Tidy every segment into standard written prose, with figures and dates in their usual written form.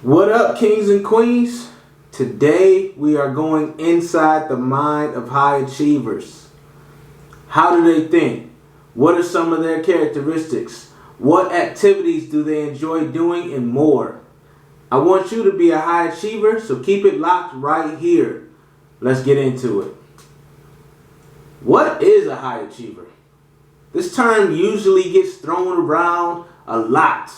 What up, kings and queens? Today we are going inside the mind of high achievers. How do they think? What are some of their characteristics? What activities do they enjoy doing, and more? I want you to be a high achiever, so keep it locked right here. Let's get into it. What is a high achiever? This term usually gets thrown around a lot,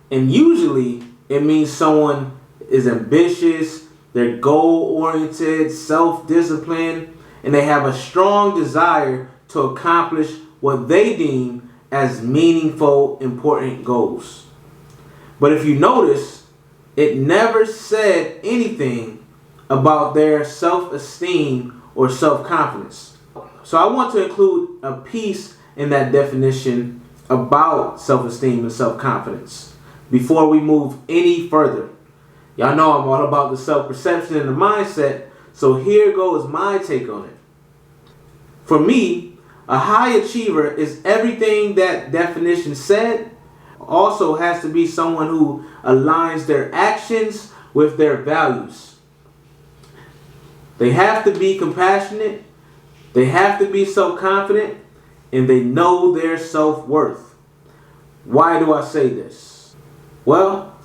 and usually it means someone is ambitious, they're goal-oriented, self-disciplined, and they have a strong desire to accomplish what they deem as meaningful, important goals. But if you notice, it never said anything about their self-esteem or self-confidence. So I want to include a piece in that definition about self-esteem and self-confidence before we move any further. Y'all know I'm all about the self-perception and the mindset, so here goes my take on it. For me, a high achiever is everything that definition said. Also has to be someone who aligns their actions with their values. They have to be compassionate, they have to be self-confident, and they know their self-worth. Why do I say this? Well,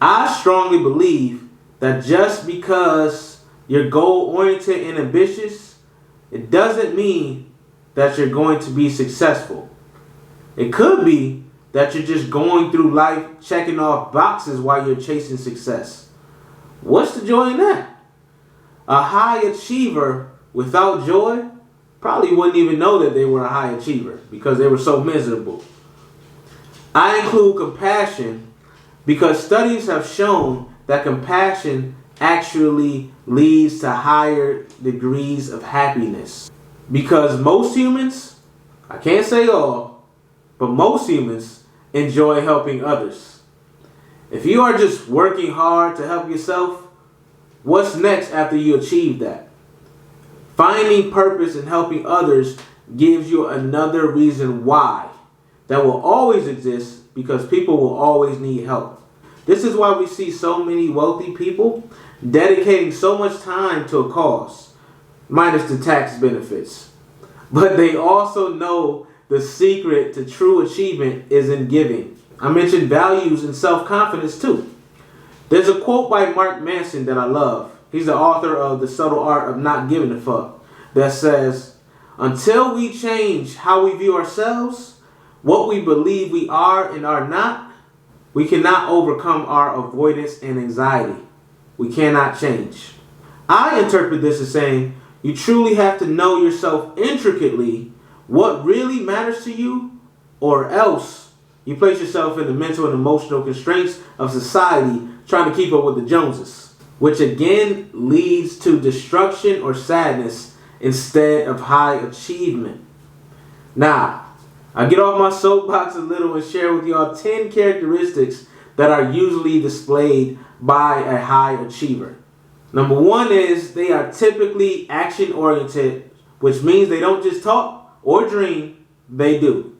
I strongly believe that just because you're goal-oriented and ambitious, it doesn't mean that you're going to be successful. It could be that you're just going through life checking off boxes while you're chasing success. What's the joy in that? A high achiever without joy probably wouldn't even know that they were a high achiever because they were so miserable. I include compassion because studies have shown that compassion actually leads to higher degrees of happiness. Because most humans, I can't say all, but most humans enjoy helping others. If you are just working hard to help yourself, what's next after you achieve that? Finding purpose in helping others gives you another reason why that will always exist, because people will always need help. This is why we see so many wealthy people dedicating so much time to a cause, minus the tax benefits. But they also know the secret to true achievement is in giving. I mentioned values and self-confidence too. There's a quote by Mark Manson that I love. He's the author of The Subtle Art of Not Giving a Fuck, that says, "Until we change how we view ourselves, what we believe we are and are not, we cannot overcome our avoidance and anxiety. We cannot change." I interpret this as saying you truly have to know yourself intricately, what really matters to you, or else you place yourself in the mental and emotional constraints of society trying to keep up with the Joneses, which again leads to destruction or sadness instead of high achievement. Now, I get off my soapbox a little and share with y'all 10 characteristics that are usually displayed by a high achiever. Number one is they are typically action-oriented, which means they don't just talk or dream, they do.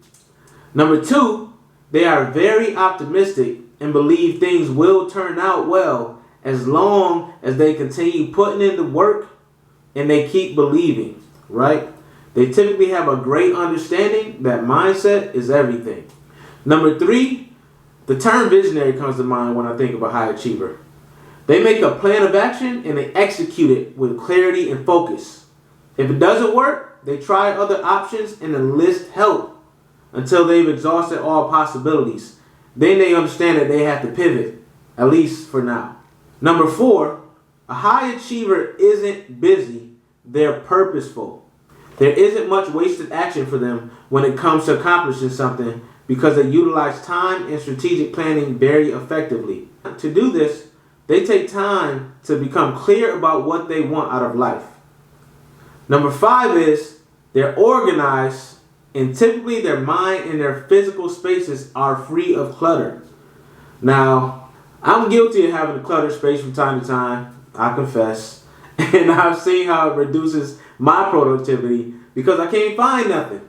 Number two, they are very optimistic and believe things will turn out well as long as they continue putting in the work and they keep believing, right? They typically have a great understanding that mindset is everything. Number three, the term visionary comes to mind when I think of a high achiever. They make a plan of action and they execute it with clarity and focus. If it doesn't work, they try other options and enlist help until they've exhausted all possibilities. Then they understand that they have to pivot, at least for now. Number four, a high achiever isn't busy, they're purposeful. There isn't much wasted action for them when it comes to accomplishing something because they utilize time and strategic planning very effectively. To do this, they take time to become clear about what they want out of life. Number five is they're organized, and typically their mind and their physical spaces are free of clutter. Now, I'm guilty of having a cluttered space from time to time, I confess, and I've seen how it reduces my productivity because I can't find nothing.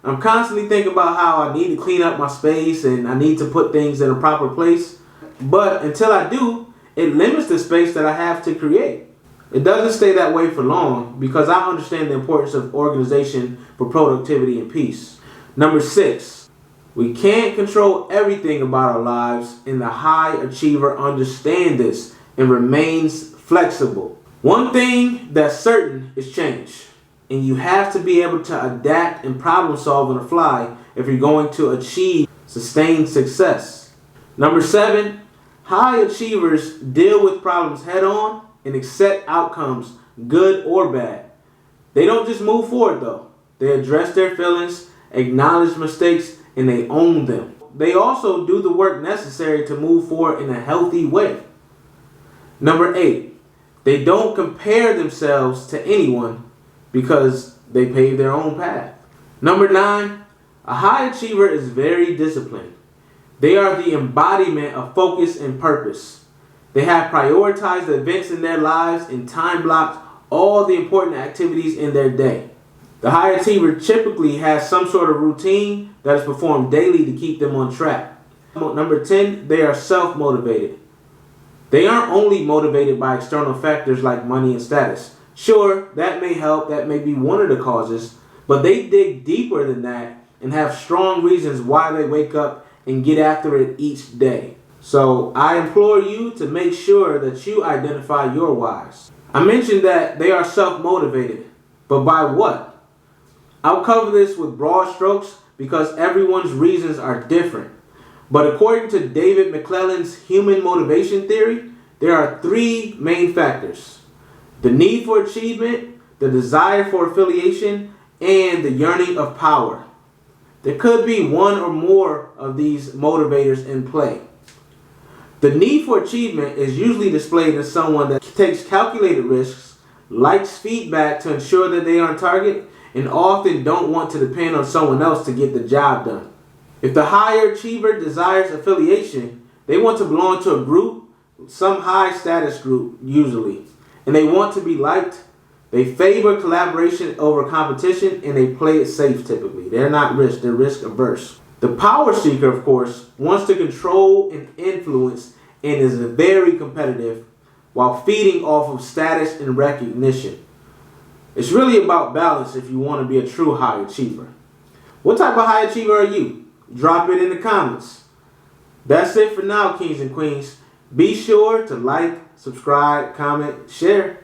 I'm constantly thinking about how I need to clean up my space and I need to put things in a proper place. But until I do, it limits the space that I have to create. It doesn't stay that way for long because I understand the importance of organization for productivity and peace. Number 6, we can't control everything about our lives, and the high achiever understands this and remains flexible. One thing that's certain is change, and you have to be able to adapt and problem solve on the fly if you're going to achieve sustained success. Number 7, high achievers deal with problems head on and accept outcomes, good or bad. They don't just move forward though. They address their feelings, acknowledge mistakes, and they own them. They also do the work necessary to move forward in a healthy way. Number 8, they don't compare themselves to anyone because they pave their own path. Number 9, a high achiever is very disciplined. They are the embodiment of focus and purpose. They have prioritized the events in their lives and time blocked all the important activities in their day. The high achiever typically has some sort of routine that is performed daily to keep them on track. Number 10, they are self-motivated. They aren't only motivated by external factors like money and status. Sure, that may help, that may be one of the causes, but they dig deeper than that and have strong reasons why they wake up and get after it each day. So I implore you to make sure that you identify your whys. I mentioned that they are self-motivated, but by what? I'll cover this with broad strokes because everyone's reasons are different. But according to David McClelland's human motivation theory, there are 3 main factors: the need for achievement, the desire for affiliation, and the yearning of power. There could be one or more of these motivators in play. The need for achievement is usually displayed as someone that takes calculated risks, likes feedback to ensure that they are on target, and often don't want to depend on someone else to get the job done. If the higher achiever desires affiliation, they want to belong to a group, some high status group usually, and they want to be liked. They favor collaboration over competition, and they play it safe typically. They're not risk, they're risk averse. The power seeker, of course, wants to control and influence and is very competitive while feeding off of status and recognition. It's really about balance if you want to be a true high achiever. What type of high achiever are you? Drop it in the comments. That's it for now, kings and queens. Be sure to like, subscribe, comment, share.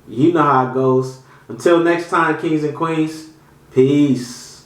You know how it goes. Until next time, kings and queens, peace.